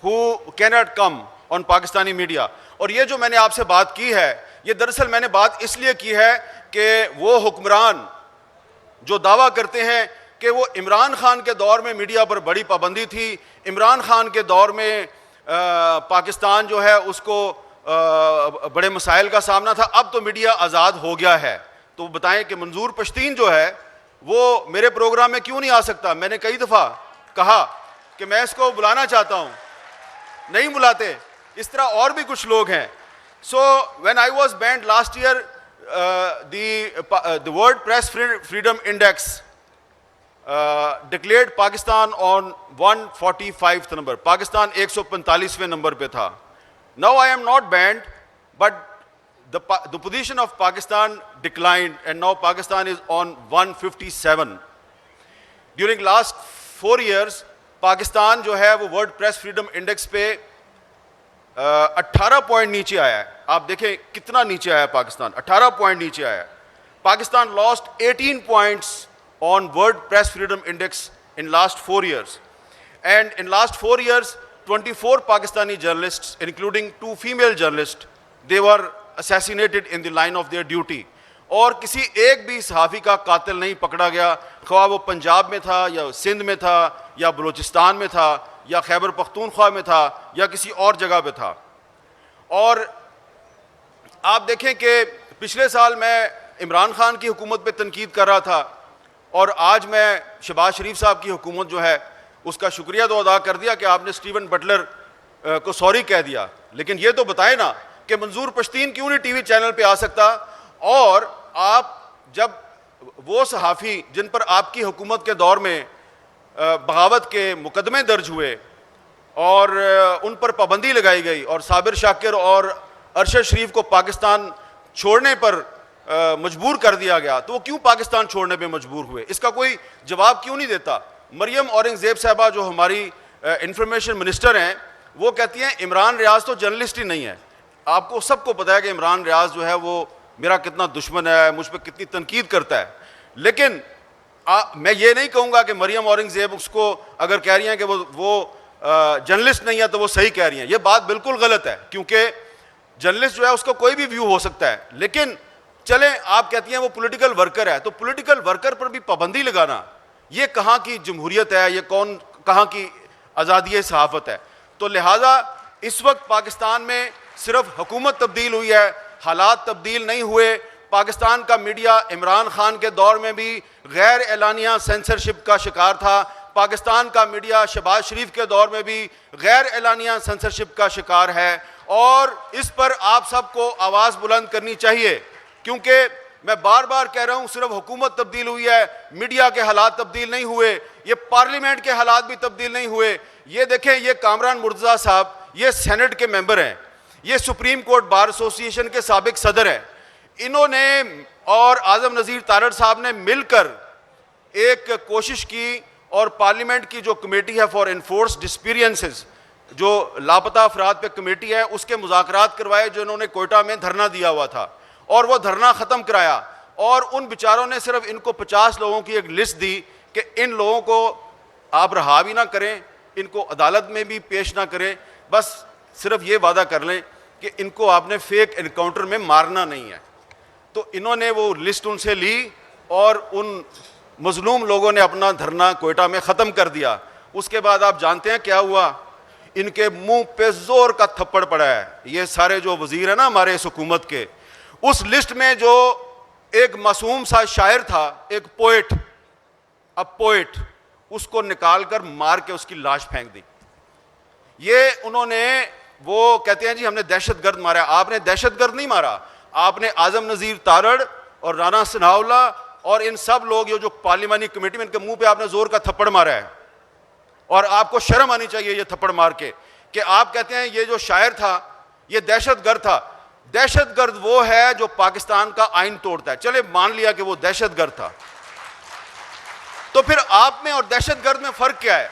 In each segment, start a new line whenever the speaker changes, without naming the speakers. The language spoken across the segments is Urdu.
who cannot come on Pakistani media. اور یہ جو میں نے آپ سے بات کی ہے, یہ دراصل میں نے بات اس لیے کی ہے کہ وہ حکمران جو دعویٰ کرتے ہیں کہ وہ عمران خان کے دور میں میڈیا پر بڑی پابندی تھی, عمران خان کے دور میں پاکستان جو ہے اس کو بڑے مسائل کا سامنا تھا, اب تو میڈیا آزاد ہو گیا ہے, تو بتائیں کہ منظور پشتین جو ہے وہ میرے پروگرام میں کیوں نہیں آ سکتا؟ میں نے کئی دفعہ کہا کہ میں اس کو بلانا چاہتا ہوں, نہیں بلاتے. اس طرح اور بھی کچھ لوگ ہیں. So when I was banned last year, the World Press Freedom Index declared Pakistan on 145th number. Pakistan 145ویں نمبر پہ تھا. Now I am not banned, but the position of Pakistan declined and now Pakistan is on 157. During last 4 years, Pakistan جو ہے وہ ورلڈ پریس فریڈم انڈیکس پہ 18 پوائنٹ نیچے آیا ہے. آپ دیکھیں کتنا نیچے آیا پاکستان, 18 پوائنٹ نیچے آیا ہے. Pakistan lost 18 points on World Press Freedom Index in last 4 years. And in last 4 years, 24 Pakistani journalists, including 2 female journalists, they were assassinated in the line of their duty. اور کسی ایک بھی صحافی کا قاتل نہیں پکڑا گیا, خواہ وہ پنجاب میں تھا یا سندھ میں تھا یا بلوچستان میں تھا یا خیبر پختونخوا میں تھا یا کسی اور جگہ پہ تھا. اور آپ دیکھیں کہ پچھلے سال میں عمران خان کی حکومت پہ تنقید کر رہا تھا اور آج میں شہباز شریف صاحب کی حکومت جو ہے اس کا شکریہ تو ادا کر دیا کہ آپ نے اسٹیون بٹلر کو سوری کہہ دیا, لیکن یہ تو بتائیں نا کہ منظور پشتین کیوں نہیں ٹی وی چینل پہ آ سکتا. اور آپ جب وہ صحافی جن پر آپ کی حکومت کے دور میں بغاوت کے مقدمے درج ہوئے اور ان پر پابندی لگائی گئی اور صابر شاکر اور ارشد شریف کو پاکستان چھوڑنے پر مجبور کر دیا گیا, تو وہ کیوں پاکستان چھوڑنے پہ مجبور ہوئے؟ اس کا کوئی جواب کیوں نہیں دیتا؟ مریم اورنگزیب صاحبہ جو ہماری انفارمیشن منسٹر ہیں وہ کہتی ہیں عمران ریاض تو جرنلسٹ ہی نہیں ہے. آپ کو سب کو پتہ ہے کہ عمران ریاض جو ہے وہ میرا کتنا دشمن ہے, مجھ پہ کتنی تنقید کرتا ہے, لیکن میں یہ نہیں کہوں گا کہ مریم اورنگزیب اس کو اگر کہہ رہی ہیں کہ وہ جرنلسٹ نہیں ہے تو وہ صحیح کہہ رہی ہیں. یہ بات بالکل غلط ہے, کیونکہ جرنلسٹ جو ہے اس کو کوئی بھی ویو ہو سکتا ہے, لیکن چلیں آپ کہتی ہیں وہ پولیٹیکل ورکر ہے, تو پولیٹیکل ورکر پر بھی پابندی لگانا یہ کہاں کی جمہوریت ہے, یہ کہاں کی آزادی صحافت ہے؟ تو لہٰذا اس وقت پاکستان میں صرف حکومت تبدیل ہوئی ہے, حالات تبدیل نہیں ہوئے. پاکستان کا میڈیا عمران خان کے دور میں بھی غیر اعلانیہ سینسرشپ کا شکار تھا, پاکستان کا میڈیا شہباز شریف کے دور میں بھی غیر اعلانیہ سینسرشپ کا شکار ہے, اور اس پر آپ سب کو آواز بلند کرنی چاہیے. کیونکہ میں بار بار کہہ رہا ہوں صرف حکومت تبدیل ہوئی ہے, میڈیا کے حالات تبدیل نہیں ہوئے, یہ پارلیمنٹ کے حالات بھی تبدیل نہیں ہوئے. یہ دیکھیں یہ کامران مرتضیٰ صاحب یہ سینٹ کے ممبر ہیں, یہ سپریم کورٹ بار ایسوسی ایشن کے سابق صدر ہیں, انہوں نے اور اعظم نذیر تارڑ صاحب نے مل کر ایک کوشش کی اور پارلیمنٹ کی جو کمیٹی ہے فار انفورسڈ ڈسپیرینسز, جو لاپتہ افراد پہ کمیٹی ہے, اس کے مذاکرات کروائے جو انہوں نے کوئٹہ میں دھرنا دیا ہوا تھا, اور وہ دھرنا ختم کرایا. اور ان بیچاروں نے صرف ان کو 50 لوگوں کی ایک لسٹ دی کہ ان لوگوں کو آپ رہا بھی نہ کریں, ان کو عدالت میں بھی پیش نہ کریں, بس صرف یہ وعدہ کر لیں کہ ان کو آپ نے فیک انکاؤنٹر میں مارنا نہیں ہے. تو انہوں نے وہ لسٹ ان سے لی اور ان مظلوم لوگوں نے اپنا دھرنا کوئٹہ میں ختم کر دیا. اس کے بعد آپ جانتے ہیں کیا ہوا؟ ان کے منہ پہ زور کا تھپڑ پڑا ہے. یہ سارے جو وزیر ہیں نا ہمارے اس حکومت کے, اس لسٹ میں جو ایک معصوم سا شاعر تھا, ایک پوئٹ, اس کو نکال کر مار کے اس کی لاش پھینک دی. یہ انہوں نے, وہ کہتے ہیں جی ہم نے دہشت گرد مارا. آپ نے دہشت گرد نہیں مارا, آپ نے اعظم نذیر تارڑ اور رانا ثناء اللہ اور ان سب لوگ جو پارلیمانی کمیٹی میں ان کے منہ پہ آپ نے زور کا تھپڑ مارا ہے. اور آپ کو شرم آنی چاہیے یہ تھپڑ مار کے کہ آپ کہتے ہیں یہ جو شاعر تھا یہ دہشت گرد تھا. دہشت گرد وہ ہے جو پاکستان کا آئین توڑتا ہے. چلے مان لیا کہ وہ دہشت گرد تھا, تو پھر آپ میں اور دہشت گرد میں فرق کیا ہے؟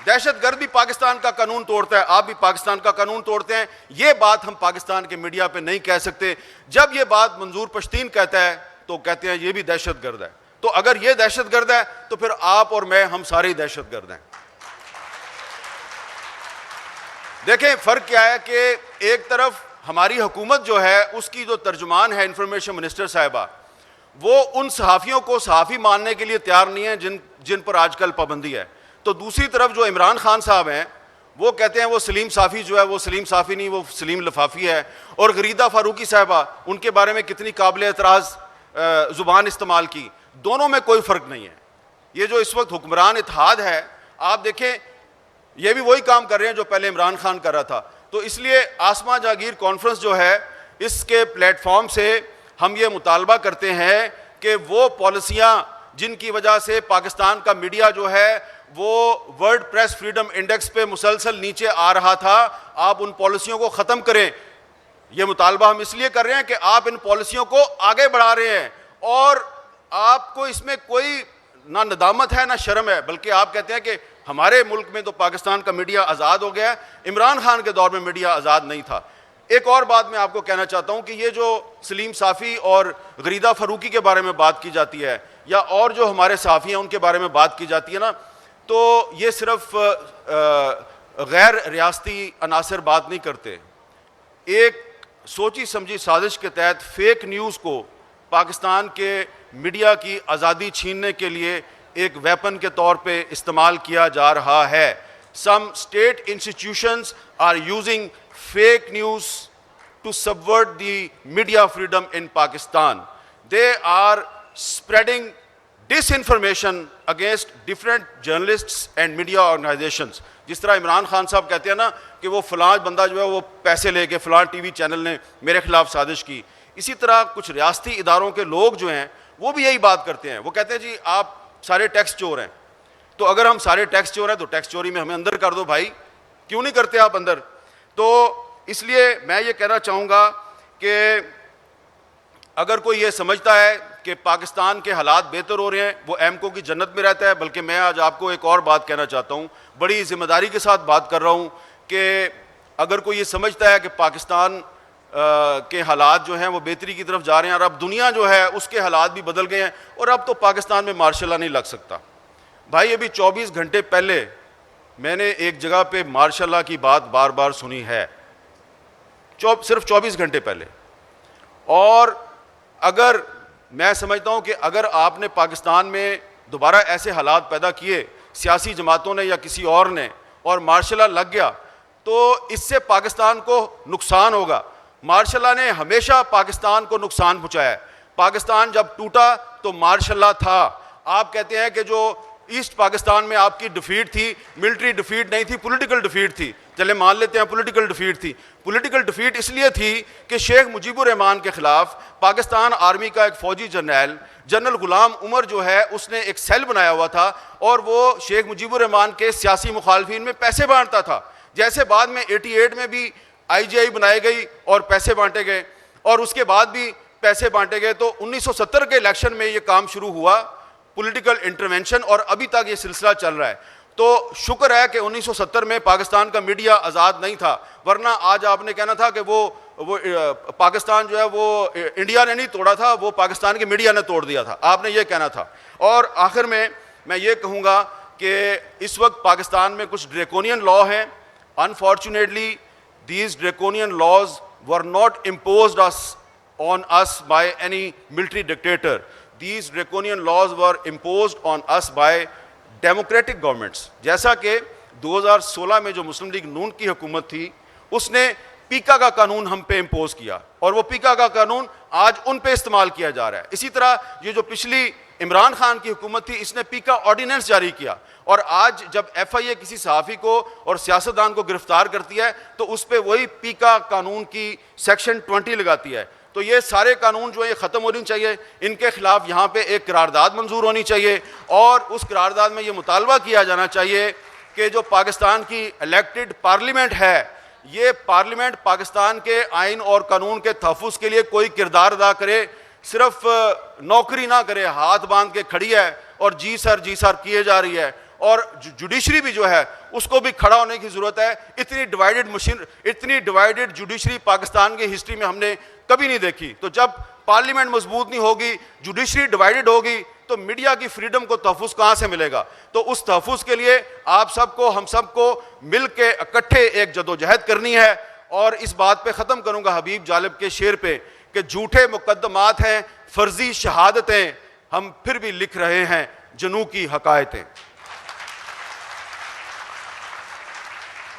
دہشت گرد بھی پاکستان کا قانون توڑتا ہے, آپ بھی پاکستان کا قانون توڑتے ہیں. یہ بات ہم پاکستان کے میڈیا پہ نہیں کہہ سکتے. جب یہ بات منظور پشتین کہتا ہے تو کہتے ہیں یہ بھی دہشت گرد ہے. تو اگر یہ دہشت گرد ہے تو پھر آپ اور میں ہم سارے ہی دہشت گرد ہیں. دیکھیں فرق کیا ہے کہ ایک طرف ہماری حکومت جو ہے اس کی جو ترجمان ہے انفارمیشن منسٹر صاحبہ، وہ ان صحافیوں کو صحافی ماننے کے لیے تیار نہیں ہیں جن پر آج کل پابندی ہے. تو دوسری طرف جو عمران خان صاحب ہیں وہ کہتے ہیں وہ سلیم صافی جو ہے وہ سلیم صافی نہیں، وہ سلیم لفافی ہے. اور غریدہ فاروقی صاحبہ، ان کے بارے میں کتنی قابل اعتراض زبان استعمال کی. دونوں میں کوئی فرق نہیں ہے. یہ جو اس وقت حکمران اتحاد ہے، آپ دیکھیں یہ بھی وہی کام کر رہے ہیں جو پہلے عمران خان کر رہا تھا. تو اس لیے آسما جاگیر کانفرنس جو ہے، اس کے پلیٹ فارم سے ہم یہ مطالبہ کرتے ہیں کہ وہ پالیسیاں جن کی وجہ سے پاکستان کا میڈیا جو ہے وہ ورلڈ پریس فریڈم انڈیکس پہ مسلسل نیچے آ رہا تھا، آپ ان پالیسیوں کو ختم کریں. یہ مطالبہ ہم اس لیے کر رہے ہیں کہ آپ ان پالیسیوں کو آگے بڑھا رہے ہیں اور آپ کو اس میں کوئی نہ ندامت ہے نہ شرم ہے، بلکہ آپ کہتے ہیں کہ ہمارے ملک میں تو پاکستان کا میڈیا آزاد ہو گیا ہے، عمران خان کے دور میں میڈیا آزاد نہیں تھا. ایک اور بات میں آپ کو کہنا چاہتا ہوں کہ یہ جو سلیم صافی اور غریدہ فاروقی کے بارے میں بات کی جاتی ہے یا اور جو ہمارے صحافی ہیں ان کے بارے میں بات کی جاتی ہے نا، تو یہ صرف غیر ریاستی عناصر بات نہیں کرتے. ایک سوچی سمجھی سازش کے تحت فیک نیوز کو پاکستان کے میڈیا کی آزادی چھیننے کے لیے ایک ویپن کے طور پہ استعمال کیا جا رہا ہے. Some state institutions are using fake news to subvert the media freedom in Pakistan. They are spreading disinformation against different journalists and media organizations. جس طرح عمران خان صاحب کہتے ہیں نا کہ وہ فلاں بندہ جو ہے وہ پیسے لے کے فلاں ٹی وی چینل نے میرے خلاف سازش کی، اسی طرح کچھ ریاستی اداروں کے لوگ جو ہیں وہ بھی یہی بات کرتے ہیں. وہ کہتے ہیں جی آپ سارے ٹیکس چور ہیں، تو اگر ہم سارے ٹیکس چور ہیں تو ٹیکس چوری میں ہمیں اندر کر دو بھائی، کیوں نہیں کرتے آپ اندر؟ تو اس لیے میں یہ کہنا چاہوں گا کہ اگر کوئی یہ سمجھتا ہے کہ پاکستان کے حالات بہتر ہو رہے ہیں وہ ایمکو کی جنت میں رہتا ہے. بلکہ میں آج آپ کو ایک اور بات کہنا چاہتا ہوں، بڑی ذمہ داری کے ساتھ بات کر رہا ہوں، کہ اگر کوئی یہ سمجھتا ہے کہ پاکستان کے حالات جو ہیں وہ بہتری کی طرف جا رہے ہیں اور اب دنیا جو ہے اس کے حالات بھی بدل گئے ہیں اور اب تو پاکستان میں مارشل لا نہیں لگ سکتا. بھائی ابھی 24 گھنٹے پہلے میں نے ایک جگہ پہ مارشل لا کی بات بار بار سنی ہے، صرف 24 گھنٹے پہلے. اور اگر میں سمجھتا ہوں کہ اگر آپ نے پاکستان میں دوبارہ ایسے حالات پیدا کیے سیاسی جماعتوں نے یا کسی اور نے اور مارشل لا لگ گیا تو اس سے پاکستان کو نقصان ہوگا. مارشل لا نے ہمیشہ پاکستان کو نقصان پہنچایا ہے. پاکستان جب ٹوٹا تو مارشل لا تھا. آپ کہتے ہیں کہ جو ایسٹ پاکستان میں آپ کی ڈیفیٹ تھی، ملٹری ڈیفیٹ نہیں تھی، پولیٹیکل ڈیفیٹ تھی. چلے مان لیتے ہیں پولیٹیکل ڈیفیٹ تھی. پولیٹیکل ڈیفیٹ اس لیے تھی کہ شیخ مجیب الرحمان کے خلاف پاکستان آرمی کا ایک فوجی جنرل غلام عمر جو ہے اس نے ایک سیل بنایا ہوا تھا اور وہ شیخ مجیب الرحمان کے سیاسی مخالفین میں پیسے بانٹتا تھا. جیسے بعد میں 88 میں بھی IGI بنائی گئی اور پیسے بانٹے گئے اور اس کے بعد بھی پیسے بانٹے گئے، تو 1970 کے الیکشن میں یہ کام شروع ہوا، پولیٹیکل انٹرونشن، اور ابھی تک یہ سلسلہ چل رہا ہے. تو شکر ہے کہ 1970 میں پاکستان کا میڈیا آزاد نہیں تھا، ورنہ آج آپ نے کہنا تھا کہ وہ پاکستان جو ہے وہ انڈیا نے نہیں توڑا تھا، وہ پاکستان کے میڈیا نے توڑ دیا تھا، آپ نے یہ کہنا تھا. اور آخر میں یہ کہوں گا کہ اس وقت پاکستان میں کچھ ڈریکونین لا ہیں. Unfortunately, these draconian laws were not imposed on us by any military dictator. These draconian laws were imposed on us by democratic governments. جیسا کہ 2016 میں جو مسلم لیگ نون کی حکومت تھی اس نے پیکا کا قانون ہم پہ امپوز کیا اور وہ پیکا کا قانون آج ان پہ استعمال کیا جا رہا ہے. اسی طرح یہ جو پچھلی عمران خان کی حکومت تھی اس نے پیکا آرڈیننس جاری کیا اور آج جب FIA کسی صحافی کو اور سیاستدان کو گرفتار کرتی ہے تو اس پہ وہی پیکا قانون کی سیکشن 20 لگاتی ہے. تو یہ سارے قانون جو ہے یہ ختم ہونی چاہیے، ان کے خلاف یہاں پہ ایک قرارداد منظور ہونی چاہیے اور اس قرارداد میں یہ مطالبہ کیا جانا چاہیے کہ جو پاکستان کی الیکٹڈ پارلیمنٹ ہے یہ پارلیمنٹ پاکستان کے آئین اور قانون کے تحفظ کے لیے کوئی کردار ادا کرے، صرف نوکری نہ کرے، ہاتھ باندھ کے کھڑی ہے اور جی سر کیے جا رہی ہے. اور جوڈیشری بھی جو ہے اس کو بھی کھڑا ہونے کی ضرورت ہے. اتنی ڈیوائیڈڈ جوڈیشری پاکستان کی ہسٹری میں ہم نے کبھی نہیں دیکھی. تو جب پارلیمنٹ مضبوط نہیں ہوگی، جوڈیشری ڈیوائیڈڈ ہوگی تو میڈیا کی فریڈم کو تحفظ کہاں سے ملے گا؟ تو اس تحفظ کے لیے آپ سب کو، ہم سب کو مل کے اکٹھے ایک جدوجہد کرنی ہے. اور اس بات پہ ختم کروں گا حبیب جالب کے شعر پہ کہ جھوٹے مقدمات ہیں، فرضی شہادتیں، ہم پھر بھی لکھ رہے ہیں جنوں کی حقائقیں.